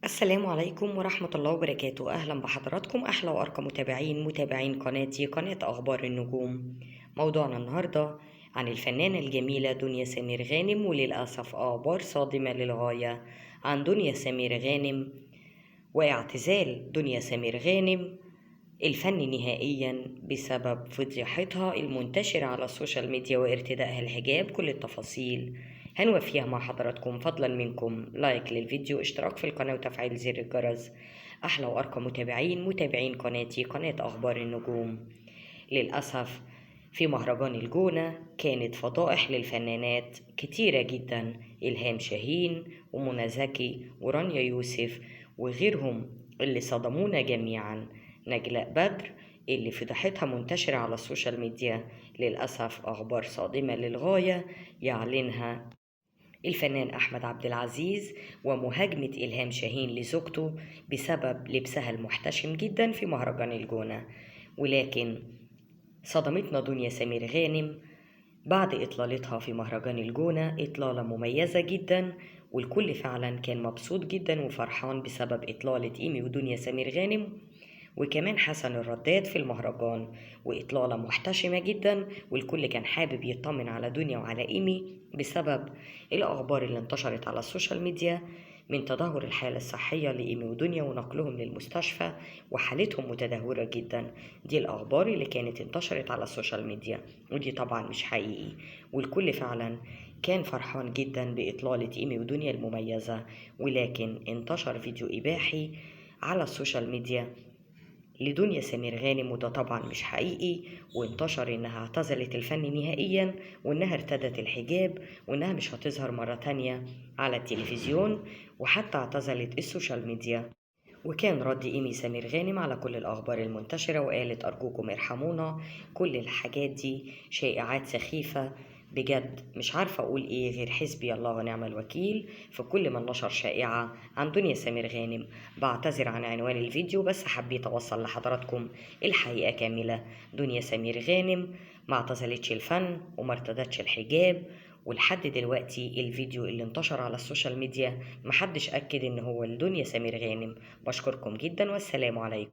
السلام عليكم ورحمة الله وبركاته. أهلا بحضراتكم أحلى وأرقى متابعين قناتي قناة أخبار النجوم. موضوعنا النهاردة عن الفنانة الجميلة دنيا سمير غانم، وللأسف أخبار صادمة للغاية عن دنيا سمير غانم واعتزال دنيا سمير غانم الفن نهائيا بسبب فضيحتها المنتشرة على السوشيال ميديا وارتدائها الحجاب. كل التفاصيل هنوفيها مع حضراتكم. فضلا منكم لايك للفيديو، اشتراك في القناة وتفعيل زر الجرس. أحلى وأرقى متابعين قناتي قناة أخبار النجوم. للأسف في مهرجان الجونة كانت فضائح للفنانات كتيرة جدا: إلهام شاهين ومنى زكي ورانيا يوسف وغيرهم اللي صدمونا جميعا. نجلاء بدر اللي فضحتها منتشرة على السوشيال ميديا. للأسف أخبار صادمة للغاية يعلنها الفنان أحمد عبد العزيز ومهاجمة إلهام شاهين لزوجته بسبب لبسها المحتشم جدا في مهرجان الجونة. ولكن صدمتنا دنيا سمير غانم بعد إطلالتها في مهرجان الجونة إطلالة مميزة جدا، والكل فعلا كان مبسوط جدا وفرحان بسبب إطلالة إيمي ودنيا سمير غانم، وكمان حسن الرداد في المهرجان، وإطلالة محتشمة جدا. والكل كان حابب يطمن على دنيا وعلى إيمي بسبب الأخبار اللي انتشرت على السوشيال ميديا من تدهور الحالة الصحية لإيمي ودنيا ونقلهم للمستشفى وحالتهم متدهورة جدا. دي الأخبار اللي كانت انتشرت على السوشيال ميديا، ودي طبعا مش حقيقي. والكل فعلا كان فرحان جدا بإطلالة إيمي ودنيا المميزة. ولكن انتشر فيديو إباحي على السوشيال ميديا لدنيا سمير غانم، وده طبعا مش حقيقي. وانتشر انها اعتزلت الفن نهائيا، وانها ارتدت الحجاب، وانها مش هتظهر مرة تانية على التلفزيون، وحتى اعتزلت السوشيال ميديا. وكان رد إيمي سمير غانم على كل الأخبار المنتشرة وقالت: أرجوكم ارحمونا، كل الحاجات دي شائعات سخيفة بجد. مش عارفة أقول إيه غير حسبي الله ونعم الوكيل في كل من نشر شائعة عن دنيا سمير غانم. بعتذر عن عنوان الفيديو، بس حبيت أوصل لحضراتكم الحقيقة كاملة. دنيا سمير غانم ما اعتزلتش الفن وما ارتدتش الحجاب، ولحد دلوقتي الفيديو اللي انتشر على السوشيال ميديا محدش أكد إن هو لدنيا سمير غانم. بشكركم جدا والسلام عليكم.